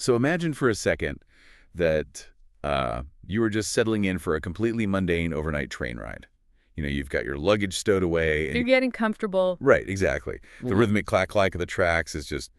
So imagine for a second that you were just settling in for a completely mundane overnight train ride. You've got your luggage stowed away. You're getting comfortable. Right, exactly. The Mhm. rhythmic clack-clack of the tracks is just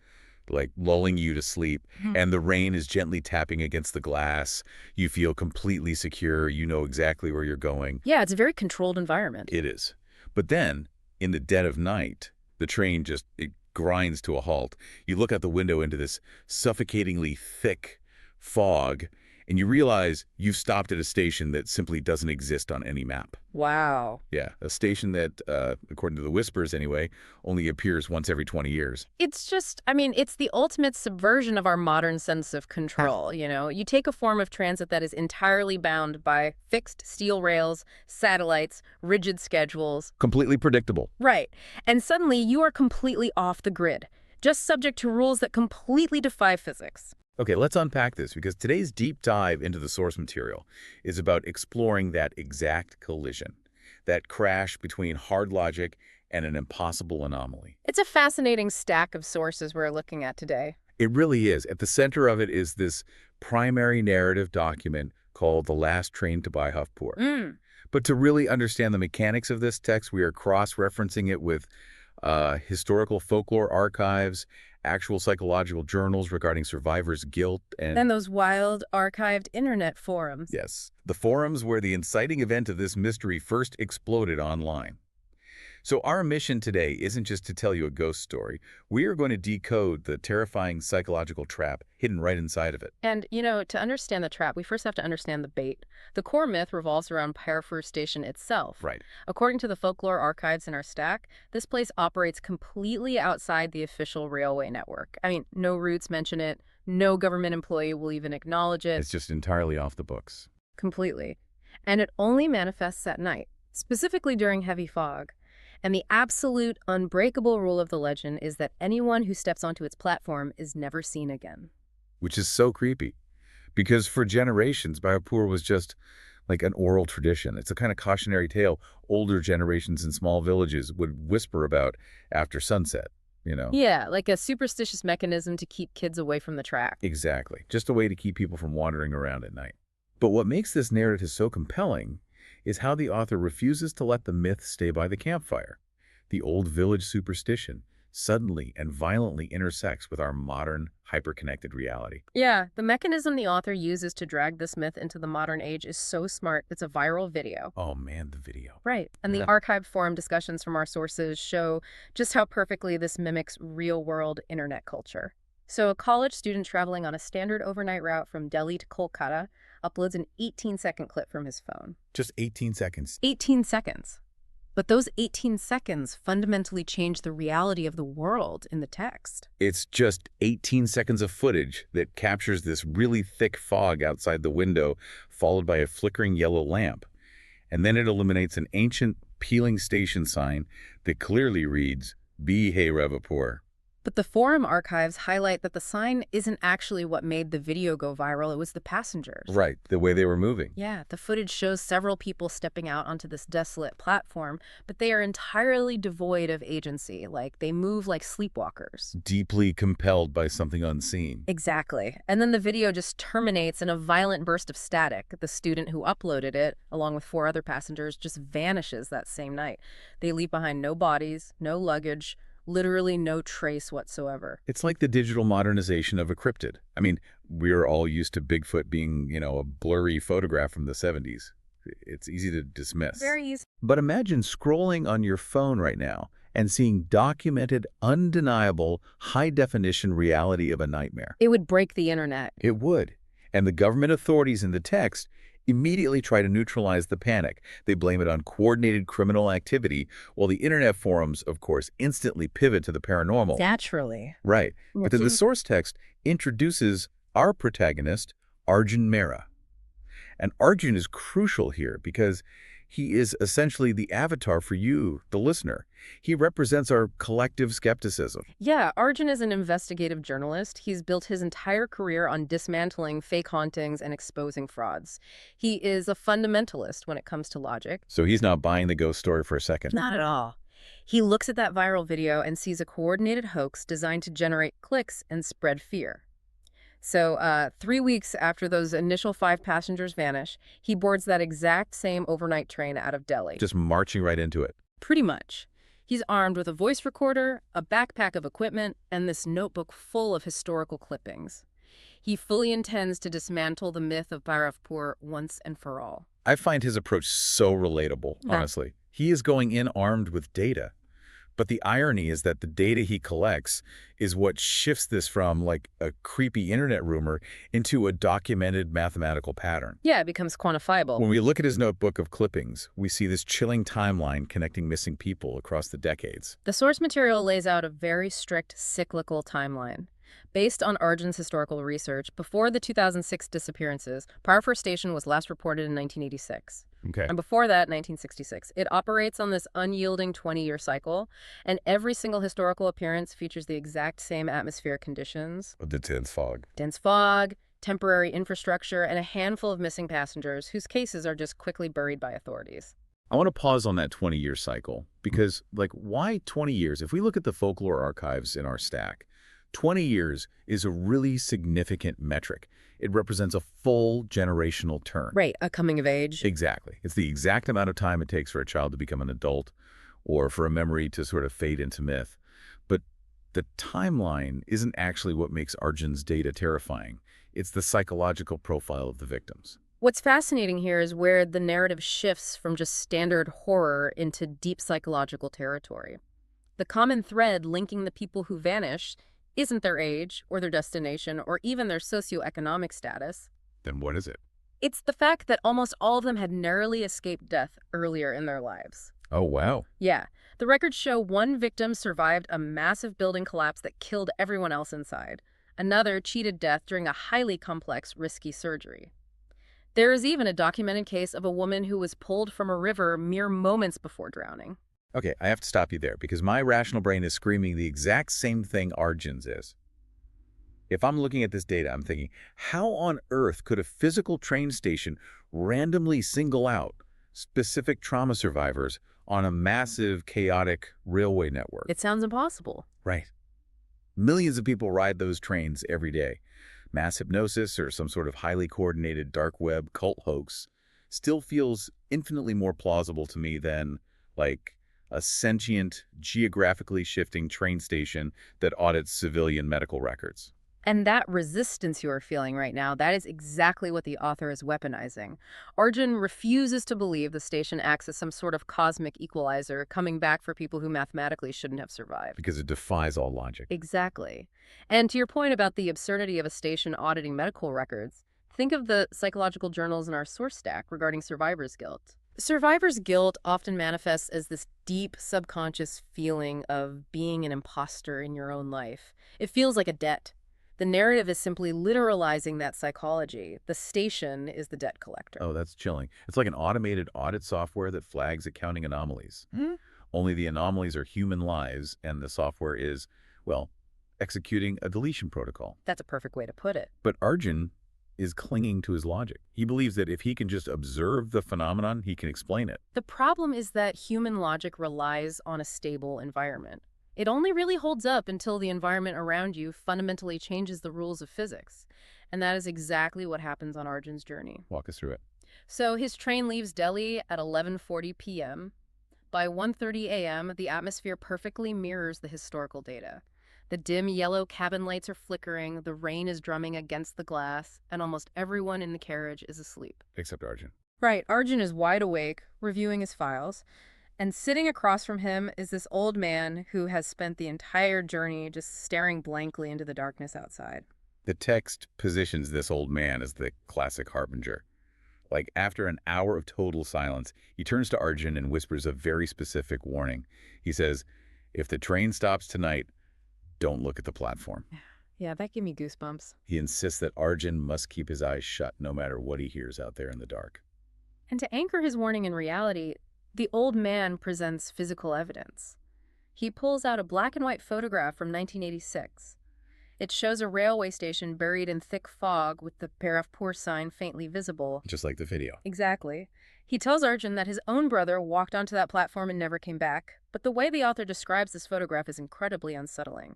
like lulling you to sleep, Mhm. and the rain is gently tapping against the glass. You feel completely secure. You know exactly where you're going. Yeah, it's a very controlled environment. It is. But then, in the dead of night, the train it grinds to a halt. You look out the window into this suffocatingly thick fog, and you realize you've stopped at a station that simply doesn't exist on any map. Wow. Yeah, a station that, according to the whispers anyway, only appears once every 20 years. It's just, I mean, it's the ultimate subversion of our modern sense of control, you know? You take a form of transit that is entirely bound by fixed steel rails, satellites, rigid schedules. Completely predictable. Right. And suddenly you are completely off the grid, just subject to rules that completely defy physics. Okay, let's unpack this because today's deep dive into the source material is about exploring that exact collision, that crash between hard logic and an impossible anomaly. It's a fascinating stack of sources we're looking at today. It really is. At the center of it is this primary narrative document called The Last Train to Bhairavpur. But to really understand the mechanics of this text, we are cross-referencing it with historical folklore archives, actual psychological journals regarding survivors' guilt, and Then those wild, archived internet forums. yes, the forums where the inciting event of this mystery first exploded online. So our mission today isn't just to tell you a ghost story. We are going to decode the terrifying psychological trap hidden right inside of it. And, you know, to understand the trap, we first have to understand the bait. The core myth revolves around Bhairavpur Station itself. Right. According to the folklore archives in our stack, this place operates completely outside the official railway network. I mean, no routes mention it, no government employee will even acknowledge it. It's just entirely off the books. Completely. And it only manifests at night, specifically during heavy fog. And the absolute unbreakable rule of the legend is that anyone who steps onto its platform is never seen again. Which is so creepy. Because for generations, Bhairavpur was just like an oral tradition. It's a kind of cautionary tale older generations in small villages would whisper about after sunset. Yeah, like a superstitious mechanism to keep kids away from the track. Exactly. Just a way to keep people from wandering around at night. But what makes this narrative so compelling is how the author refuses to let the myth stay by the campfire. The old village superstition suddenly and violently intersects with our modern, hyper-connected reality. Yeah, the mechanism the author uses to drag this myth into the modern age is so smart, it's a viral video. Oh man, the video. Right, and the archived forum discussions from our sources show just how perfectly this mimics real-world internet culture. So a college student traveling on a standard overnight route from Delhi to Kolkata uploads an 18-second clip from his phone. Just 18 seconds. 18 seconds. But those 18 seconds fundamentally change the reality of the world in the text. It's just 18 seconds of footage that captures this really thick fog outside the window, followed by a flickering yellow lamp. And then it illuminates an ancient peeling station sign that clearly reads, Bhairavpur. But the forum archives highlight that the sign isn't actually what made the video go viral, it was the passengers. Right, the way they were moving. Yeah, the footage shows several people stepping out onto this desolate platform, but they are entirely devoid of agency, like they move like sleepwalkers. Deeply compelled by something unseen. Exactly. And then the video just terminates in a violent burst of static. The student who uploaded it, along with 4 other passengers, just vanishes that same night. They leave behind no bodies, no luggage, literally no trace whatsoever. It's like the digital modernization of a cryptid. I mean, we're all used to Bigfoot being, a blurry photograph from the 70s. It's easy to dismiss. Very easy. But imagine scrolling on your phone right now and seeing documented, undeniable, high-definition reality of a nightmare. It would break the internet. It would. And the government authorities in the text immediately try to neutralize the panic. They blame it on coordinated criminal activity, while the internet forums, of course, instantly pivot to the paranormal. Naturally. Right. But then the source text introduces our protagonist, Arjun Mehra. And Arjun is crucial here because he is essentially the avatar for you, the listener. He represents our collective skepticism. Yeah, Arjun is an investigative journalist. He's built his entire career on dismantling fake hauntings and exposing frauds. He is a fundamentalist when it comes to logic. So he's not buying the ghost story for a second. Not at all. He looks at that viral video and sees a coordinated hoax designed to generate clicks and spread fear. So 3 weeks after those initial 5 passengers vanish, he boards that exact same overnight train out of Delhi. Just marching right into it. Pretty much. He's armed with a voice recorder, a backpack of equipment, and this notebook full of historical clippings. He fully intends to dismantle the myth of Bhairavpur once and for all. I find his approach so relatable, honestly. He is going in armed with data. But the irony is that the data he collects is what shifts this from, like, a creepy internet rumor into a documented mathematical pattern. Yeah, it becomes quantifiable. When we look at his notebook of clippings, we see this chilling timeline connecting missing people across the decades. The source material lays out a very strict cyclical timeline. Based on Arjun's historical research, before the 2006 disappearances, Bhairavpur Station was last reported in 1986. Okay. And before that, 1966. It operates on this unyielding 20-year cycle, and every single historical appearance features the exact same atmospheric conditions. The dense fog. Dense fog, temporary infrastructure, and a handful of missing passengers whose cases are just quickly buried by authorities. I want to pause on that 20-year cycle because, like, why 20 years? If we look at the folklore archives in our stack, 20 years is a really significant metric. It represents a full generational turn. Right, a coming of age. Exactly. It's the exact amount of time it takes for a child to become an adult or for a memory to sort of fade into myth. But the timeline isn't actually what makes Arjun's data terrifying. It's the psychological profile of the victims. What's fascinating here is where the narrative shifts from just standard horror into deep psychological territory. The common thread linking the people who vanish isn't their age or their destination or even their socioeconomic status. Then what is it? It's the fact that almost all of them had narrowly escaped death earlier in their lives. Oh, wow. Yeah. The records show one victim survived a massive building collapse that killed everyone else inside. Another cheated death during a highly complex, risky surgery. There is even a documented case of a woman who was pulled from a river mere moments before drowning. Okay, I have to stop you there because my rational brain is screaming the exact same thing Arjun's is. If I'm looking at this data, I'm thinking, how on earth could a physical train station randomly single out specific trauma survivors on a massive, chaotic railway network? It sounds impossible. Right. Millions of people ride those trains every day. Mass hypnosis or some sort of highly coordinated dark web cult hoax still feels infinitely more plausible to me than, like, a sentient, geographically shifting train station that audits civilian medical records. And that resistance you are feeling right now, that is exactly what the author is weaponizing. Arjun refuses to believe the station acts as some sort of cosmic equalizer coming back for people who mathematically shouldn't have survived. Because it defies all logic. Exactly. And to your point about the absurdity of a station auditing medical records, think of the psychological journals in our source stack regarding survivor's guilt. Survivor's guilt often manifests as this deep subconscious feeling of being an imposter in your own life. It feels like a debt. The narrative is simply literalizing that psychology. The station is the debt collector. Oh, that's chilling. It's like an automated audit software that flags accounting anomalies. Only the anomalies are human lives, and the software is, well, executing a deletion protocol. That's a perfect way to put it. But Arjun is clinging to his logic. He believes that if he can just observe the phenomenon, he can explain it. The problem is that human logic relies on a stable environment. It only really holds up until the environment around you fundamentally changes the rules of physics. And that is exactly what happens on Arjun's journey. Walk us through it. So his train leaves Delhi at 11:40 p.m. By 1:30 a.m., the atmosphere perfectly mirrors the historical data. The dim yellow cabin lights are flickering, the rain is drumming against the glass, and almost everyone in the carriage is asleep. Except Arjun. Right, Arjun is wide awake, reviewing his files, and sitting across from him is this old man who has spent the entire journey just staring blankly into the darkness outside. The text positions this old man as the classic harbinger. Like, after an hour of total silence, he turns to Arjun and whispers a very specific warning. He says, "If the train stops tonight, don't look at the platform." Yeah, that gave me goosebumps. He insists that Arjun must keep his eyes shut no matter what he hears out there in the dark. And to anchor his warning in reality, the old man presents physical evidence. He pulls out a black and white photograph from 1986. It shows a railway station buried in thick fog with the Bhairavpur sign faintly visible. Just like the video. Exactly. He tells Arjun that his own brother walked onto that platform and never came back, but the way the author describes this photograph is incredibly unsettling.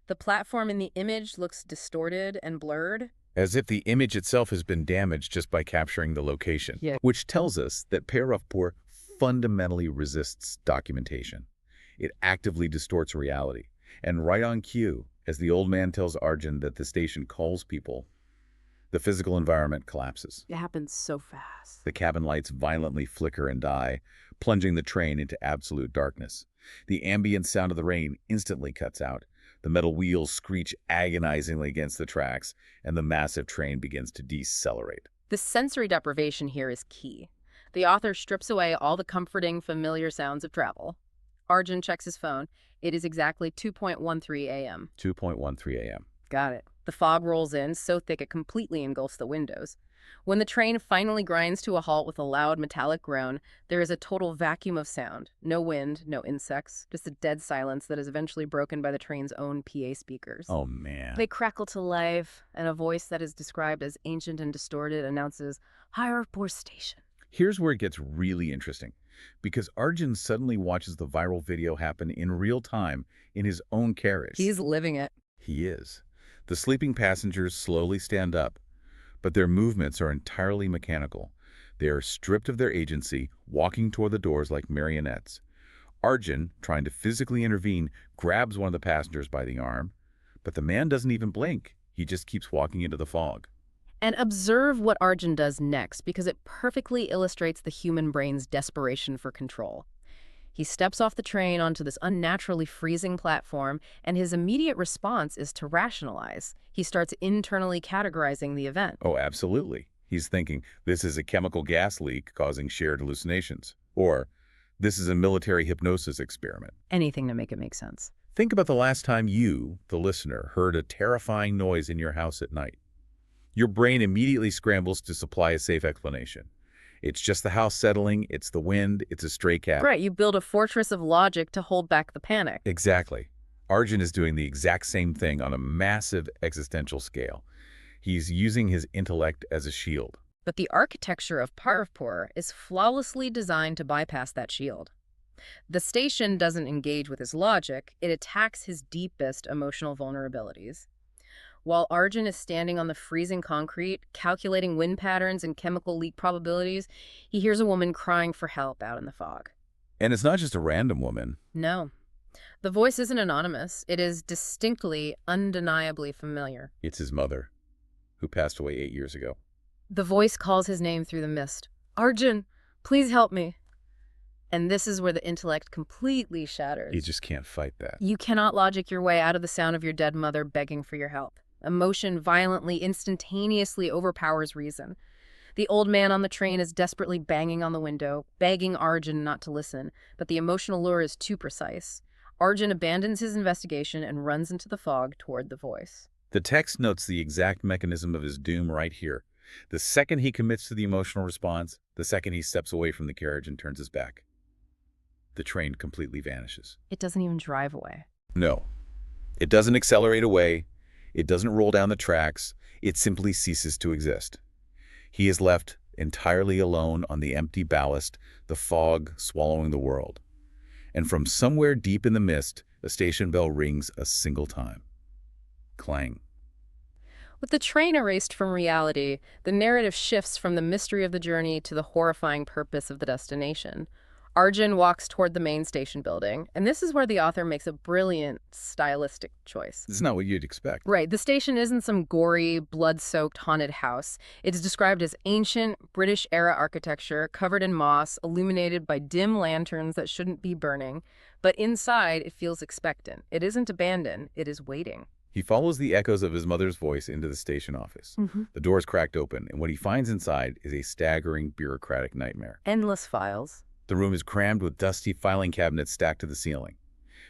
The platform in the image looks distorted and blurred. As if the image itself has been damaged just by capturing the location, Yeah. which tells us that Bhairavpur fundamentally resists documentation. It actively distorts reality. And right on cue, as the old man tells Arjun that the station calls people, the physical environment collapses. It happens so fast. The cabin lights violently flicker and die, plunging the train into absolute darkness. The ambient sound of the rain instantly cuts out. The metal wheels screech agonizingly against the tracks, and the massive train begins to decelerate. The sensory deprivation here is key. The author strips away all the comforting, familiar sounds of travel. Arjun checks his phone. It is exactly 2:13 a.m. 2:13 a.m. Got it. The fog rolls in so thick it completely engulfs the windows. When the train finally grinds to a halt with a loud metallic groan, there is a total vacuum of sound. No wind, no insects, just a dead silence that is eventually broken by the train's own PA speakers. Oh, man. They crackle to life, and a voice that is described as ancient and distorted announces, Bhairavpur Station. Here's where it gets really interesting, because Arjun suddenly watches the viral video happen in real time in his own carriage. He's living it. He is. The sleeping passengers slowly stand up, but their movements are entirely mechanical. They are stripped of their agency, walking toward the doors like marionettes. Arjun, trying to physically intervene, grabs one of the passengers by the arm, but the man doesn't even blink. He just keeps walking into the fog. And observe what Arjun does next, because it perfectly illustrates the human brain's desperation for control. He steps off the train onto this unnaturally freezing platform, and his immediate response is to rationalize. He starts internally categorizing the event. Oh, absolutely. He's thinking, this is a chemical gas leak causing shared hallucinations. Or, this is a military hypnosis experiment. Anything to make it make sense. Think about the last time you, the listener, heard a terrifying noise in your house at night. Your brain immediately scrambles to supply a safe explanation. It's just the house settling, it's the wind, it's a stray cat. Right, you build a fortress of logic to hold back the panic. Exactly. Arjun is doing the exact same thing on a massive existential scale. He's using his intellect as a shield. But the architecture of Bhairavpur is flawlessly designed to bypass that shield. The station doesn't engage with his logic, it attacks his deepest emotional vulnerabilities. While Arjun is standing on the freezing concrete, calculating wind patterns and chemical leak probabilities, he hears a woman crying for help out in the fog. And it's not just a random woman. No. The voice isn't anonymous. It is distinctly, undeniably familiar. It's his mother, who passed away 8 years ago. The voice calls his name through the mist. Arjun, please help me. And this is where the intellect completely shatters. You just can't fight that. You cannot logic your way out of the sound of your dead mother begging for your help. Emotion violently, instantaneously overpowers reason. The old man on the train is desperately banging on the window, begging Arjun not to listen, but the emotional lure is too precise. Arjun abandons his investigation and runs into the fog toward the voice. The text notes the exact mechanism of his doom right here. The second he commits to the emotional response, the second he steps away from the carriage and turns his back, the train completely vanishes. It doesn't even drive away. No. It doesn't accelerate away. It doesn't roll down the tracks. It simply ceases to exist. He is left entirely alone on the empty ballast, the fog swallowing the world. And from somewhere deep in the mist, a station bell rings a single time. Clang. With the train erased from reality, the narrative shifts from the mystery of the journey to the horrifying purpose of the destination. Arjun walks toward the main station building, and this is where the author makes a brilliant stylistic choice. This is not what you'd expect. Right, the station isn't some gory, blood-soaked haunted house. It's described as ancient, British-era architecture, covered in moss, illuminated by dim lanterns that shouldn't be burning. But inside, it feels expectant. It isn't abandoned, it is waiting. He follows the echoes of his mother's voice into the station office. The door's cracked open, and what he finds inside is a staggering bureaucratic nightmare. Endless files. The room is crammed with dusty filing cabinets stacked to the ceiling.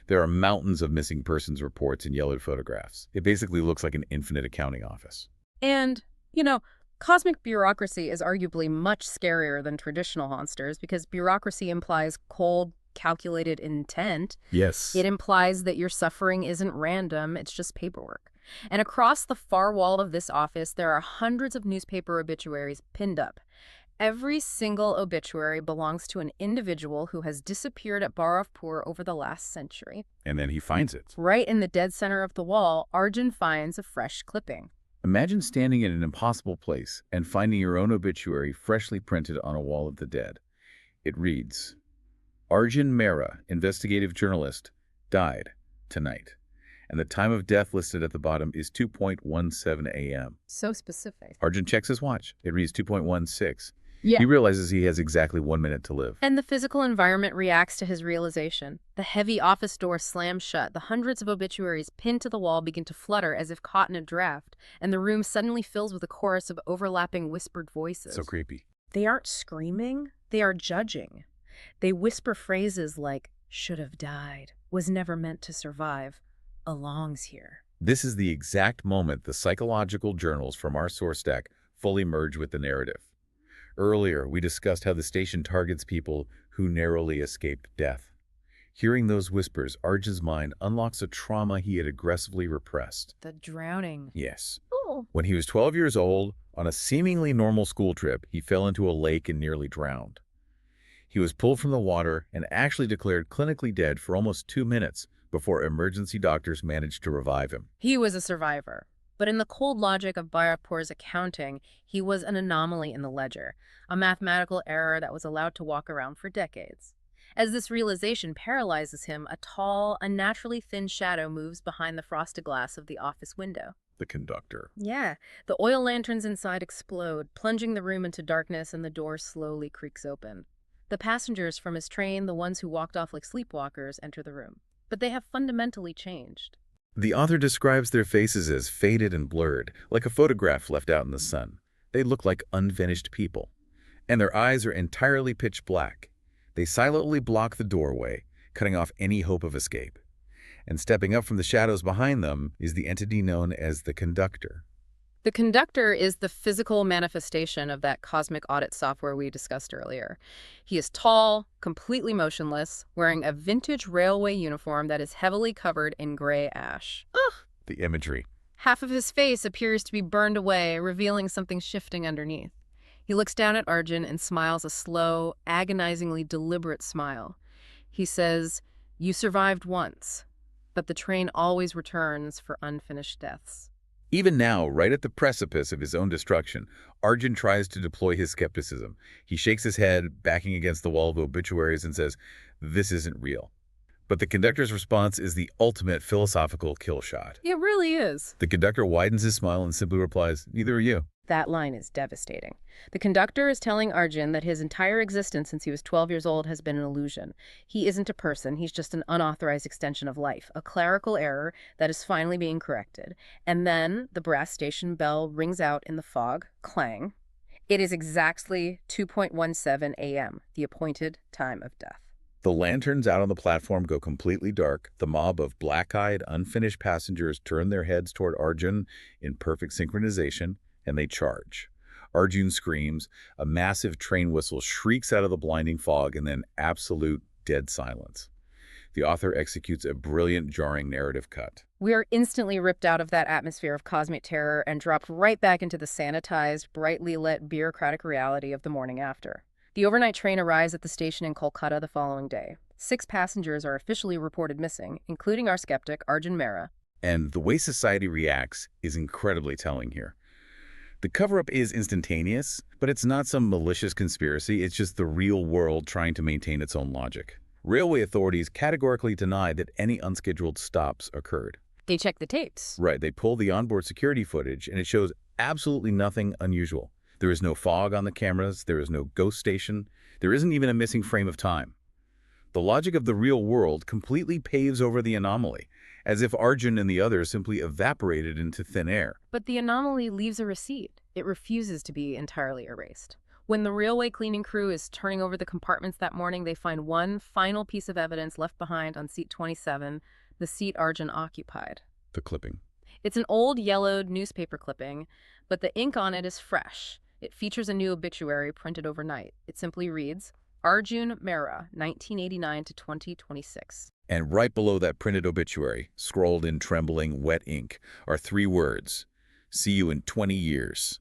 There are mountains of missing persons reports and yellowed photographs. It basically looks like an infinite accounting office. And, cosmic bureaucracy is arguably much scarier than traditional monsters because bureaucracy implies cold, calculated intent. Yes. It implies that your suffering isn't random, it's just paperwork. And across the far wall of this office, there are hundreds of newspaper obituaries pinned up. Every single obituary belongs to an individual who has disappeared at Bhairavpur over the last century. And then he finds it. Right in the dead center of the wall, Arjun finds a fresh clipping. Imagine standing in an impossible place and finding your own obituary freshly printed on a wall of the dead. It reads, Arjun Mehra, investigative journalist, died tonight. And the time of death listed at the bottom is 2:17 a.m. So specific. Arjun checks his watch. It reads 2:16. Yeah. He realizes he has exactly 1 minute to live. And the physical environment reacts to his realization. The heavy office door slams shut. The hundreds of obituaries pinned to the wall begin to flutter as if caught in a draft, and the room suddenly fills with a chorus of overlapping whispered voices. So creepy. They aren't screaming, they are judging. They whisper phrases like, should have died, was never meant to survive, belongs here. This is the exact moment the psychological journals from our source stack fully merge with the narrative. Earlier, we discussed how the station targets people who narrowly escaped death. Hearing those whispers, Arjun's mind unlocks a trauma he had aggressively repressed. The drowning. Yes. Oh. When he was 12 years old, on a seemingly normal school trip, he fell into a lake and nearly drowned. He was pulled from the water and actually declared clinically dead for almost 2 minutes before emergency doctors managed to revive him. He was a survivor. But in the cold logic of Bhairavpur's accounting, he was an anomaly in the ledger, a mathematical error that was allowed to walk around for decades. As this realization paralyzes him, a tall, unnaturally thin shadow moves behind the frosted glass of the office window. The conductor. Yeah, the oil lanterns inside explode, plunging the room into darkness, and the door slowly creaks open. The passengers from his train, the ones who walked off like sleepwalkers, enter the room. But they have fundamentally changed. The author describes their faces as faded and blurred, like a photograph left out in the sun. They look like unfinished people. And their eyes are entirely pitch black. They silently block the doorway, cutting off any hope of escape. And stepping up from the shadows behind them is the entity known as the conductor. The conductor is the physical manifestation of that cosmic audit software we discussed earlier. He is tall, completely motionless, wearing a vintage railway uniform that is heavily covered in gray ash. Ugh! The imagery. Half of his face appears to be burned away, revealing something shifting underneath. He looks down at Arjun and smiles a slow, agonizingly deliberate smile. He says, "You survived once, but the train always returns for unfinished deaths." Even now, right at the precipice of his own destruction, Arjun tries to deploy his skepticism. He shakes his head, backing against the wall of obituaries, and says, "This isn't real." But the conductor's response is the ultimate philosophical kill shot. It really is. The conductor widens his smile and simply replies, "Neither are you." That line is devastating. The conductor is telling Arjun that his entire existence since he was 12 years old has been an illusion. He isn't a person, he's just an unauthorized extension of life, a clerical error that is finally being corrected. And then the brass station bell rings out in the fog, clang. It is exactly 2:17 a.m., the appointed time of death. The lanterns out on the platform go completely dark. The mob of black-eyed, unfinished passengers turn their heads toward Arjun in perfect synchronization, and they charge. Arjun screams, a massive train whistle shrieks out of the blinding fog, and then absolute dead silence. The author executes a brilliant, jarring narrative cut. We are instantly ripped out of that atmosphere of cosmic terror and dropped right back into the sanitized, brightly lit, bureaucratic reality of the morning after. The overnight train arrives at the station in Kolkata the following day. 6 passengers are officially reported missing, including our skeptic, Arjun Mehra. And the way society reacts is incredibly telling here. The cover-up is instantaneous, but it's not some malicious conspiracy. It's just the real world trying to maintain its own logic. Railway authorities categorically deny that any unscheduled stops occurred. They check the tapes. Right, they pull the onboard security footage, and it shows absolutely nothing unusual. There is no fog on the cameras, there is no ghost station, there isn't even a missing frame of time. The logic of the real world completely paves over the anomaly, as if Arjun and the others simply evaporated into thin air. But the anomaly leaves a receipt. It refuses to be entirely erased. When the railway cleaning crew is turning over the compartments that morning, they find one final piece of evidence left behind on seat 27, the seat Arjun occupied. The clipping. It's an old yellowed newspaper clipping, but the ink on it is fresh. It features a new obituary printed overnight. It simply reads, Arjun Mehra, 1989 to 2026. And right below that printed obituary, scrawled in trembling, wet ink, are 3 words. See you in 20 years.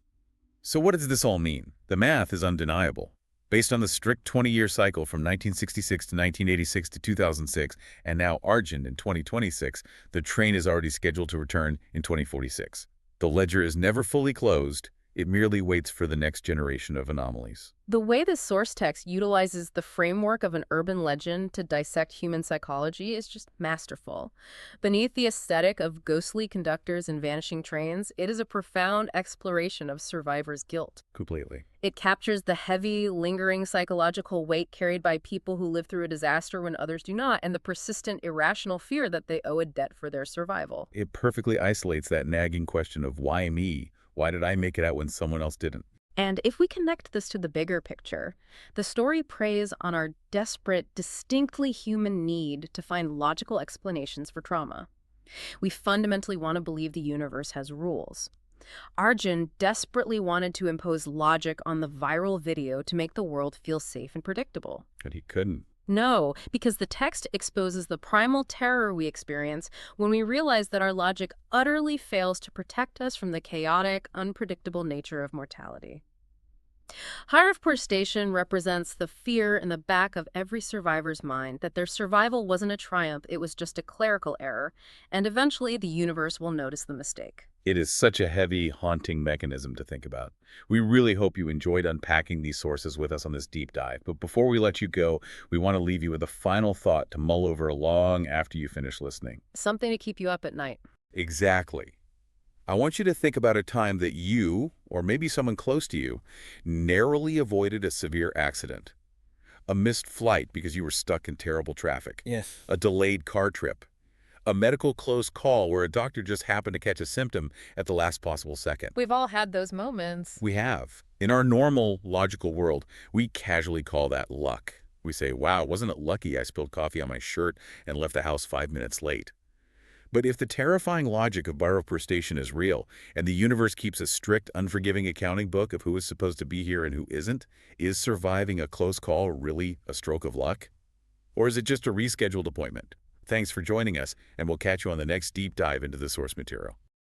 So what does this all mean? The math is undeniable. Based on the strict 20-year cycle from 1966 to 1986 to 2006, and now Arjun in 2026, the train is already scheduled to return in 2046. The ledger is never fully closed. It merely waits for the next generation of anomalies. The way this source text utilizes the framework of an urban legend to dissect human psychology is just masterful. Beneath the aesthetic of ghostly conductors and vanishing trains, it is a profound exploration of survivors' guilt. Completely. It captures the heavy, lingering psychological weight carried by people who live through a disaster when others do not, and the persistent, irrational fear that they owe a debt for their survival. It perfectly isolates that nagging question of why me? Why did I make it out when someone else didn't? And if we connect this to the bigger picture, the story preys on our desperate, distinctly human need to find logical explanations for trauma. We fundamentally want to believe the universe has rules. Arjun desperately wanted to impose logic on the viral video to make the world feel safe and predictable. But he couldn't. No, because the text exposes the primal terror we experience when we realize that our logic utterly fails to protect us from the chaotic, unpredictable nature of mortality. Bhairavpur Station represents the fear in the back of every survivor's mind that their survival wasn't a triumph, it was just a clerical error, and eventually the universe will notice the mistake. It is such a heavy, haunting mechanism to think about. We really hope you enjoyed unpacking these sources with us on this deep dive. But before we let you go, we want to leave you with a final thought to mull over long after you finish listening. Something to keep you up at night. Exactly. I want you to think about a time that you, or maybe someone close to you, narrowly avoided a severe accident. A missed flight because you were stuck in terrible traffic. Yes. A delayed car trip. A medical close call where a doctor just happened to catch a symptom at the last possible second. We've all had those moments. We have. In our normal, logical world, we casually call that luck. We say, wow, wasn't it lucky I spilled coffee on my shirt and left the house 5 minutes late? But if the terrifying logic of Bhairavpur Station is real, and the universe keeps a strict, unforgiving accounting book of who is supposed to be here and who isn't, is surviving a close call really a stroke of luck? Or is it just a rescheduled appointment? Thanks for joining us, and we'll catch you on the next deep dive into the source material.